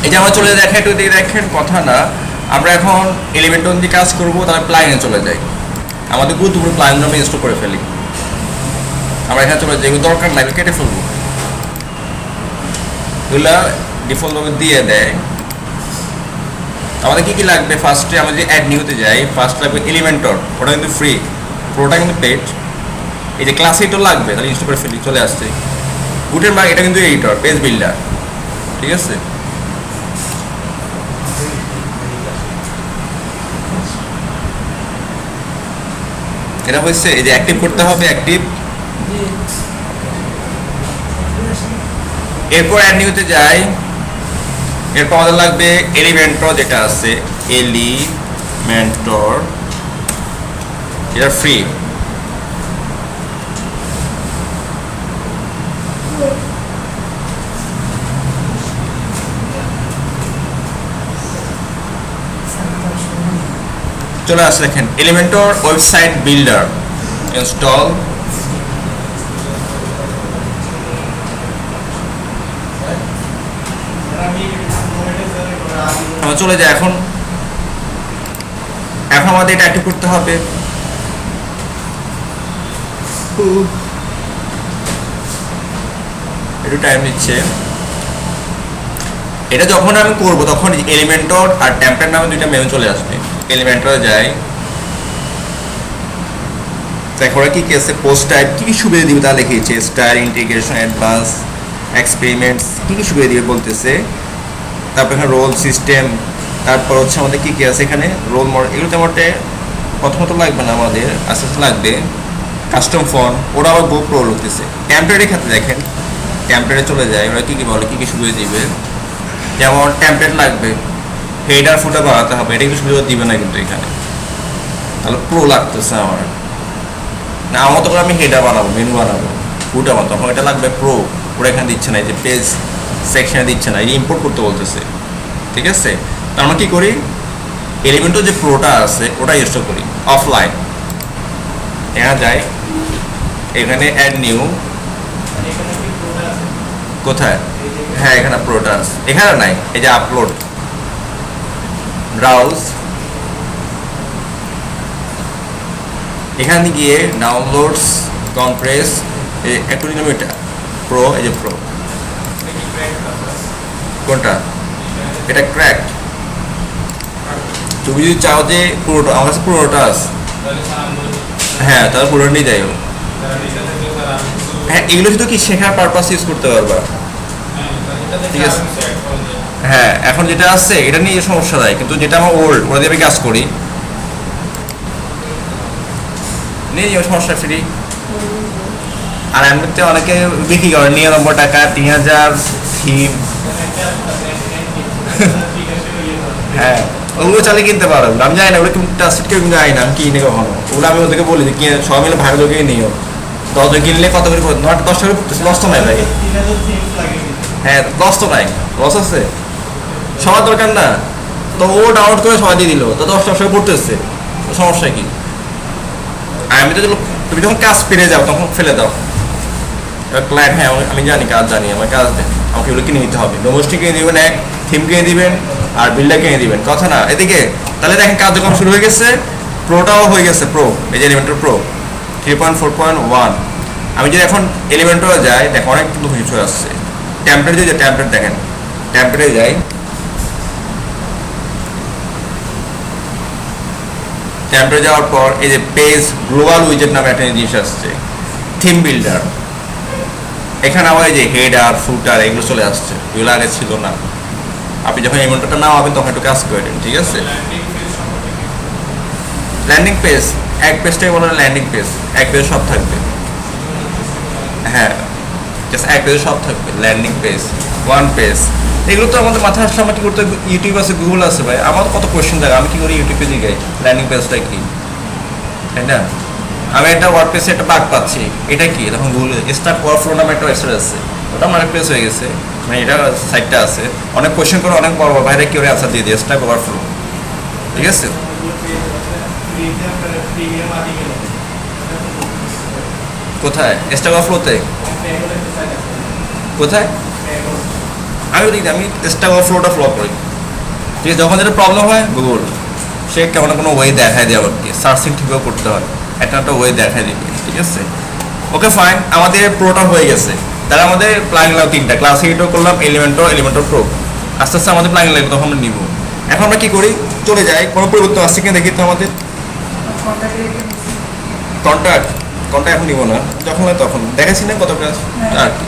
এই যে আমরা চলে দেখেন একটু দিকে দেখেন কথা না, আমরা এখন এলিমেন্ট দিয়ে কাজ করবো, তাহলে প্লাইনে চলে যাই। আমাদের গুরুত্বপূর্ণ প্লাইন আমরা ইনস্টল করে ফেলি। আমরা এখানে চলে যাই, দরকার নাই কেটে ফেলবো, এগুলা ডিফল্টভাবে দিয়ে দেয়। আমাদের কী কী লাগবে? ফার্স্টে আমরা যদি অ্যাড নিউতে যাই, ফার্স্ট লাগবে এলিমেন্টর, ওটা কিন্তু ফ্রি, পুরোটা কিন্তু পেড। এই যে ক্লাস এডিটর লাগবে, তাহলে ইনস্টল করে ফেলি, চলে আসছে। গুটেনবার্গ এটা কিন্তু এডিটর, পেজ বিল্ডার, ঠিক আছে। এটা হচ্ছে এই যে অ্যাক্টিভ করতে হবে, অ্যাক্টিভ। এরপর অ্যাড নিউতে যাই, এরপর আমাদের লাগবে এলিমেন্টর, যেটা আছে এলিমেন্টর, এটা ফ্রি। চলে আসছে, দেখেন এলিমেন্টর ওয়েবসাইট বিল্ডার ইনস্টল। আমরা চলে যাই এখন আমাদের এটা অ্যাক্টিভ করতে হবে। একটু টাইম নিচ্ছে। এটা যখন আমি করবো তখন এলিমেন্টর আর টেমপ্লেট নামে দুইটা মেনু চলে আসবে। এলিমেন্টরে যাই, দেখো ওরা কি কি আছে, পোস্ট টাইপ কী কী সুবিধা দিবে তা লিখেছে, স্টাইল, ইন্টিগ্রেশন, অ্যাডভান্স, এক্সপেরিমেন্টস, কী কী সুবিধা দিবে বলতেছে। তারপর এখানে রোল সিস্টেম, তারপর হচ্ছে আমাদের কী কী আছে এখানে রোল মডেল, এগুলো তেমন প্রথমত লাগবে না আমাদের, আস্তে আস্তে লাগবে। কাস্টম ফন্ট, ওরা আবার বহু প্রো হতেছে। টেমপ্লেটের ক্ষেত্রে দেখেন, টেমপ্লেটে চলে যায়, ওরা কী কী বলে, কী কী সুবিধা দিবে। যেমন টেমপ্লেট লাগবে, হেডার ফুটার বানাতে হবে, এটা কিছু সুবিধা দিবে না কিন্তু এখানে, তাহলে প্রো লাগতেছে আমার। না আমার তো আমি হেডার বানাবো, মেনু বানাবো, ফুটার বানাবো, তখন এটা লাগবে প্রো, ওরা এখানে দিচ্ছে না, এই যে পেজ সেকশনে দিচ্ছে না, এই ইম্পোর্ট করতে বলতেছে, ঠিক আছে। তো আমরা কী করি, এলিমেন্টর যে প্রোটা আছে ওটা ইনস্টল করি অফলাইন। এখানে যাই, এখানে অ্যাড নিউ, কোথায়? হ্যাঁ এখানে প্রোটা আছে, এখানে নাই, এই যে আপলোড, ব্রাউজ, এখানে গিয়ে ডাউনলোডস, কম্প্রেস, একটু নিলাম এটা প্রো, এই যে প্রো, কোনটা? এটা ক্র্যাক। তুমি যদি চাও যে পুরোটা, আমার কাছে পুরোটা আছে, হ্যাঁ তাহলে পুরো নিয়ে যাই। হ্যাঁ এগুলো শুধু কি শেখার পারপাস ইউজ করতে পারবা, ঠিক আছে। হ্যাঁ এখন যেটা আছে এটা নিয়ে সমস্যা নাই, কিন্তু যেটা আমার ওল্ড ওটা দিয়ে আমি কাজ করি, নিয়ে যাও, সমস্যা ফ্রি। আর এমনিতে অনেকে বিক্রি করে 99 টাকা, 3000 থিম। হ্যাঁ ওগুলো চালে কিনতে পারো, আমি জানি না ওগুলো কিন্তু ট্রাস্টেড কেউ কিন্তু জানি না, আমি কিনে কখনো ওগুলো। আমি ওদেরকে বলি যে কিনে সবাই মিলে ভাড়া লোকে নিও, 10 কিনলে কত করে, 10 টাকা পড়তেছে, লস তো নাই ভাই। হ্যাঁ লস তো নাই, লস আছে, সবার দরকার না, তো ও ডাউনলোড করে সবাই দিয়ে দিল, তো 10 টাকা পড়তেছে, সমস্যা কি? আমি তো তুমি যখন কাজ পেরে যাও তখন ফেলে দাও। ক্লায়েন্ট, হ্যাঁ আমি জানি, কাজ জানি, আমার কাজ দেন, আমাকে এগুলো কিনে নিতে হবে। ডোমেস্টিক কিনে দিবেন, এক থিম কিনে দিবেন, আর বিল্ডার কিনে দিবেন, কথা না এদিকে। তাহলে দেখেন কার্যক্রম শুরু হয়ে গেছে, প্রোটাও হয়ে গেছে, প্রো, এই যে এলিমেন্টর প্রো 3.4.1। আমি যদি এখন এলিমেন্টরে যাই, দেখো অনেক কিন্তু কিছু আসছে। টেমপ্লেট যদি টেমপ্লেট দেখেন, টেমপ্লেটে যাই, টেমপ্লেটে যাওয়ার পর এই যে পেজ গ্লোবাল উইজেট নামে একটা জিনিস আসছে, থিম বিল্ডার। এখানে আবার এই যে হেডার, ফুটার, এগুলো চলে আসছে, এগুলো আগে ছিল না। আপনি যখন এলিমেন্টরটা নাও হবে তখন একটু কাজ করেন, ঠিক আছে। ল্যান্ডিং পেজ, এক পেজটাই বলে ল্যান্ডিং পেজ, এক পেজে সব থাকবে। হ্যাঁ জাস্ট এক পেজে সব থাকবে, ল্যান্ডিং পেজ, ওয়ান পেজ। এগুলো তো আমাদের মাথায় আসলে আমার কী করতে, ইউটিউব আছে, গুগল আছে ভাই, আমার কত কোয়েশ্চেন থাকে, আমি কী করি ইউটিউবে জিগাই ল্যান্ডিং পেজটা কি, তাই না। আমি একটা ওয়ার্ড পেজে একটা বাগ পাচ্ছি, এটা কি, তখন গুগল স্টার্ট ওভারফ্লো নামে একটা ওয়েবসাইট আছে, ওটা আমার পেজ হয়ে গেছে, মানে এটা সাইটটা আছে। অনেক কোয়েশ্চেন করে, অনেক বড় বড় বাইরে কি করে অ্যান্সার দিয়ে দিয়ে স্টার্ট ওভারফ্লো, ঠিক আছে। কোথায়? স্টাক ওভারফ্লোতে কোথায়? আমি দেখি আমি স্ট্যাক ওভারফ্লোটা ফলো করি, ঠিক আছে। যখন যেটা প্রবলেম হয় গুগল সে কেমন কোনো ওয়ে দেখায় দেয় আমাকে, সার্চিং ঠিকভাবে করতে হয়, একটা ওয়ে দেখায় দিবে, ঠিক আছে। ওকে ফাইন, আমাদের প্রোটা হয়ে গেছে। তাহলে আমাদের প্লাগইন লাগবে তিনটা, ক্লাস এইটও করলাম, এলিমেন্টর প্রো। আস্তে আস্তে আমাদের প্লাগইন লাগবে, তখন আমরা নিব। এখন আমরা কী করি, চলে যাই, কোনো পরিবর্তন আসছে কিনা দেখি তো আমাদের। কন্ট্যাক্ট এখন নিব না, যখন হয় তখন দেখাচ্ছি না কত ক্লাস আর কি।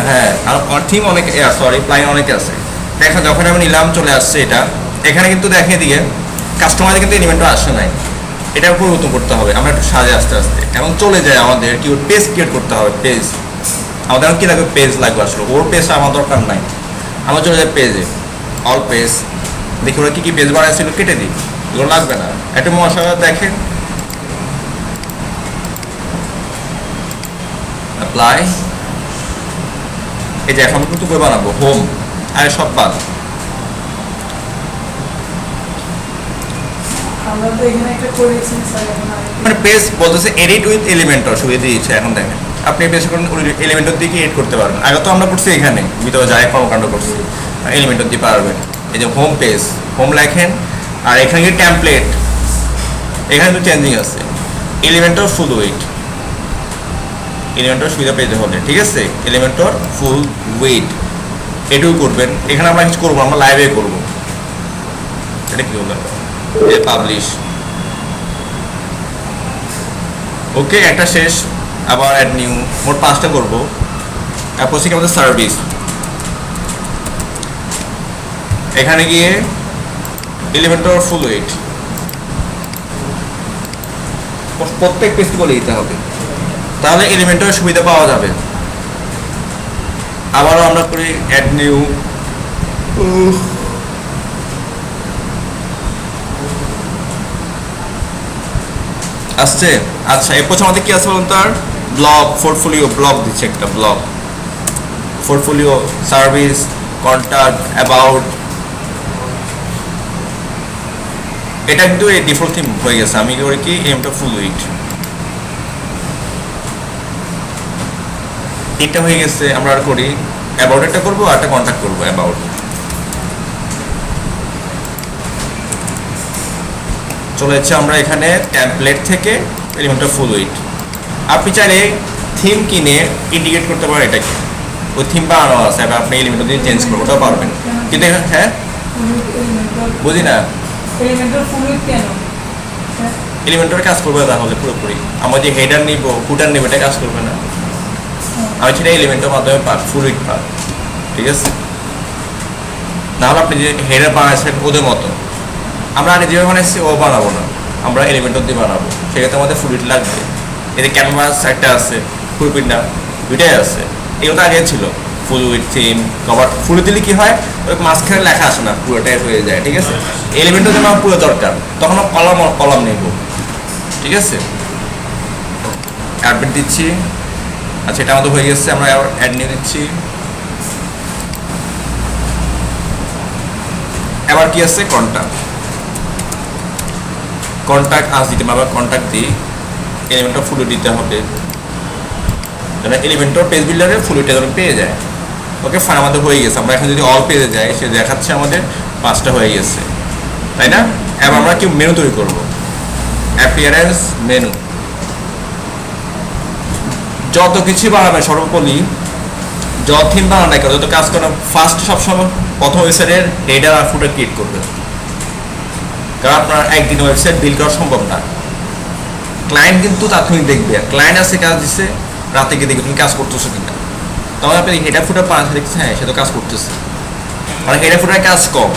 হ্যাঁ, আর থিম অনেকে, সরি প্লাগইন অনেকে আছে। দেখা যখন আমি নিলাম চলে আসছে এটা, এখানে কিন্তু দেখে দিয়ে কাস্টমাইজে কিন্তু এলিমেন্টও আসে নাই, এটা পরিবর্তন করতে হবে। আমরা একটু সাজে আস্তে আস্তে এবং চলে যায় আমাদের কি পেজ ক্রিয়েট করতে হবে। পেজ আমাদের কি লাগবে, পেজ লাগবে আসলে, ওর পেজটা আমার দরকার নাই। আমরা চলে যাই পেজে, অল পেজ, দেখি ওরা কী পেজ বানাইছিল, কেটে দিই, এগুলো লাগবে না। একটা মশা দেখেন, অ্যাপ্লাই, এই যে এখন কিন্তু বই বানাবো, হোম আর সব বাদ। মানে পেজ বলতেছে এডিট উইথ এলিমেন্টর সুবিধা দিয়েছে। এখন দেখেন আপনি পেজ এলিমেন্টর দিয়ে এডিট করতে পারবেন। আগে তো আমরা করছি এখানে ভিতরে যায় কর্মকাণ্ড করছি, এলিমেন্টর দিয়ে পারবেন। এই যে হোম পেজ, হোম লেখেন, আর এখানে কি টেমপ্লেট, এখানে তো চেঞ্জিং আছে, এলিমেন্টর ফুল উইথ, এলিমেন্টর সুবিধা পেতে হলে, ঠিক আছে। এলিমেন্টর ফুল উইথ এটুকু করবেন। এখানে আমরা কিছু করবো, আমরা লাইভে করবো। এটা কি হলো, পাবলিশ, ওকে, একটা শেষ। আবার অ্যাড নিউ, মোট 5টা করবো। তারপর থেকে আমাদের সার্ভিস, এখানে গিয়ে এলিমেন্টর ফুল উইথ, প্রত্যেক পেজ বলে দিতে হবে, তাহলে এলিমেন্টের সুবিধা পাওয়া যাবে। আবারও আমরা করি অ্যাড নিউ, আসছে। আচ্ছা, এরপর আমাদের কি আছে বলুন তো, আর ব্লগ, পোর্টফোলিও, ব্লগ দিচ্ছে একটা, blog, portfolio, service, contact, about. এটা কিন্তু এই ডিফল্ট থিম হয়ে গেছে। আমি করি কি এমটা ফুল উইথ, এটা হয়ে গেছে। আমরা আর করি অ্যাবাউট, একটা করবো আর একটা কন্ট্যাক্ট করবো, অ্যাবাউট। চলে যাচ্ছে আমরা এখানে টেমপ্লেট থেকে এলিমেন্টর ফুল উইথ। আপনি চাইলে থিম কিনে ইন্ডিকেট করতে পারেন এটাকে, ওই থিম বানানো আছে, আপনি এলিমেন্টর দিয়ে চেঞ্জ করবো, ওটাও পারবেন। কিন্তু হ্যাঁ বুঝি না, এলিমেন্টর কাজ করবে তাহলে পুরোপুরি। আমরা যে হেডার নিব, ফুটার নিব, এটা কাজ করবে না। আমি সেটা এলিমেন্টের মাধ্যমে ফুল উইথ পাব, ঠিক আছে। নাহলে আপনি যে হেডার বানাচ্ছেন ওদের মতো, আমরা আগে যেভাবে বানাচ্ছি ও বানাবো না, আমরা এলিমেন্টর দিয়ে বানাবো, সেক্ষেত্রে আমাদের ফুল উইথ লাগবে। এতে ক্যানভাস একটা আছে, ফুল উইথ না, দুইটাই আছে। এগুলো আগে ছিল ফুল উইথ থিম কভার। ফুল দিলে কি হয়, ওই মাঝখানে লেখা আসে না, পুরোটাই হয়ে যায়, ঠিক আছে। এলিমেন্টের জন্য আমার পুরো দরকার, তখন কলাম নেব, ঠিক আছে। অ্যাডমিট দিচ্ছি, আচ্ছা এটা আমাদের হয়ে গেছে। আমরা অ্যাড নিয়ে দিচ্ছি। এবার কি আছে, কন্ট্যাক্ট আজ দিতে হবে, কন্ট্যাক্ট দিই, এলিমেন্টর ফুল দিতে হবে, যেন এলিমেন্টর পেজ বিল্ডারের ফুল যেন পেয়ে যায়। ওকে ফাইন, আমাদের হয়ে গেছে। আমরা এখন যদি অল পেজে যাই, সে দেখাচ্ছে আমাদের 5টা হয়ে গেছে, তাই না। এবার আমরা কি মেনু তৈরি করবো, অ্যাপিয়ারেন্স মেনু, যত কিছু বানাবেন সর্বোপরি, যত থিম বানান না কেন, যত কাজ করেন, ফার্স্ট সবসময় প্রথম ওয়েবসাইটের হেডার আর ফুটার ক্রিয়েট করবেন। কারণ আপনার একদিন ওয়েবসাইট বিল্ড করা সম্ভব না। ক্লায়েন্ট কিন্তু তাৎক্ষণিক দেখবে, ক্লায়েন্ট আছে কাজ দিচ্ছে, রাতে গিয়ে দেখবে তুমি কাজ করতেছো কিনা। তখন আপনি হেডার ফুটার পাশে দেখছেন, হ্যাঁ সে তো কাজ করতেছে, মানে হেডার ফুটার কাজ কম।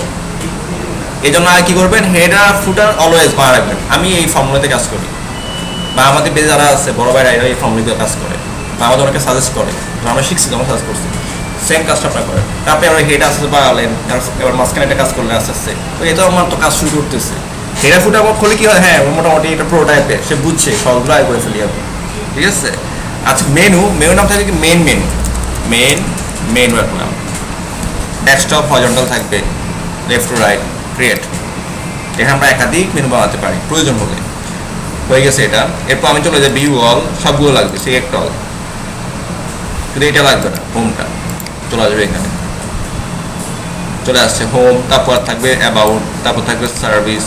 এই জন্য আর কি করবেন, হেডার ফুটার অলওয়েজ বানা রাখবেন। আমি এই ফর্মুলাতে কাজ করি, বা আমাদের পেজে যারা আছে বড় ভাইরা, এরা এই ফর্মুলাতে কাজ করে, বা আমাদের অনেকে সাজেস্ট করে, আমরা শিখছি, আমরা সাজেস্ট করছি, সেম কাজটা আপনারা করেন। তারপরে আমরা হেড আস্তে বাড়ালেন, এবার মাঝখানে একটা কাজ করলে আস্তে আস্তে, তো এটাও আমার তো কাজ শুরু করতেছে। হেডার ফুটার আমার খোলে কি হয়, হ্যাঁ মোটামুটি এটা প্রো টাইপে সে বুঝছে, সবগুলো আয় করে ফেলি আপনি, ঠিক আছে। আচ্ছা মেনু নাম থাকে কি, মেন রাখলাম, ডেস্কটপ হরিজন্টাল থাকবে, লেফট টু রাইট, ক্রিয়েট। এখানে আমরা একাধিক মেনু বানাতে পারি প্রয়োজন হলে। হয়ে গেছে এটা। এরপর আমি চলে যাই ভিউ অল, সবগুলো লাগবে, সেই একটা অল, কিন্তু এটা লাগবে না, হোমটা। চলে আসবে এখানে, চলে আসছে হোম, তারপর থাকবে অ্যাবাউট, তারপর থাকবে সার্ভিস,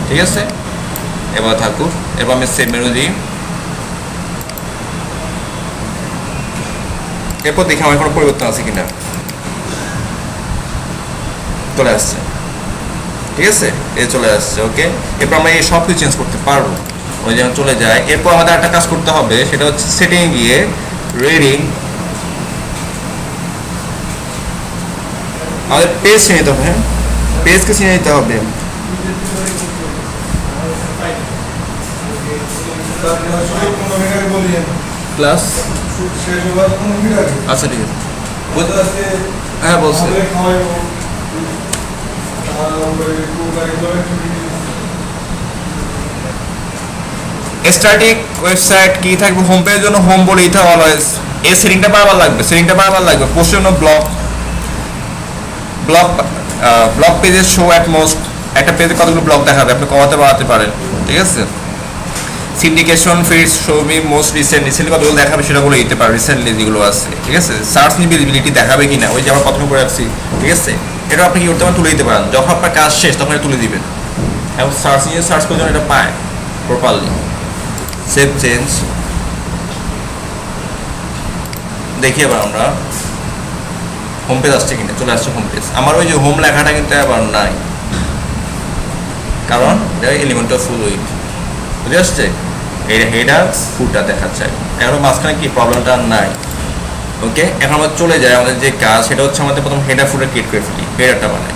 ঠিক আছে। এবার থাকুক, এবার আমি সেভ মেনু দিই, এরপর দেখি আমার কোনো পরিবর্তন আছে কিনা, চলে আসছে, ঠিক আছে, এ চলে আসছে। ওকে, এরপর আমরা এই সব কিছু চেঞ্জ করতে পারবো, ওই যেমন চলে যায়। এরপর আমাদের একটা কাজ করতে হবে, সেটা হচ্ছে সেটিংয়ে গিয়ে রিডিং, আমাদের পেজ চিনে নিতে হবে, হ্যাঁ পেজকে চিনে নিতে হবে। ক্লাস আচ্ছা ঠিক আছে, হ্যাঁ বলছি। স্ট্যাটিক ওয়েবসাইট কি থাকবে, হোম পেজের জন্য হোম বলেই থাকে অলওয়েজ। এই সেটিংটা বারবার লাগবে, সেটিংটা বারবার লাগবে। পোস্টের জন্য ব্লক, ব্লক ব্লক পেজের শো অ্যাট মোস্ট, একটা পেজে কতগুলো ব্লক দেখাবে, আপনি কমাতে বাড়াতে পারেন, ঠিক আছে। Syndication feeds show me most recently কতগুলো দেখাবে সেটা বলে দিতে পারে, রিসেন্টলি যেগুলো আছে, ঠিক আছে। সার্চ ভিজিবিলিটি দেখাবে কিনা, ওই যে আমরা প্রথমে করে রাখছি, ঠিক আছে। এটা আপনি কি করতে পারেন, তুলে দিতে পারেন, যখন আপনার কাজ শেষ তখন এটা তুলে দিবেন, এবং সার্চ ইঞ্জিন সার্চ করে এটা পায় প্রপারলি। সেভ চেঞ্জ, দেখি এবার আমরা হোম পেজ আসছে কিনা, চলে আসছে হোম পেজ। আমার ওই যে হোম লেখাটা কিন্তু আবার নাই, কারণ এলিমেন্ট অফ ফুল উইথ বুঝে আসছে, এই হেডার ফুলটা দেখাচ্ছে, এখন মাঝখানে কি প্রবলেমটা আর নাই। ওকে, এখন আমরা চলে যাই, আমাদের যে কাজ সেটা হচ্ছে আমাদের প্রথম হেডার ফুলটা ক্রিয়েট করে ফেলি, হেডারটা বানাই।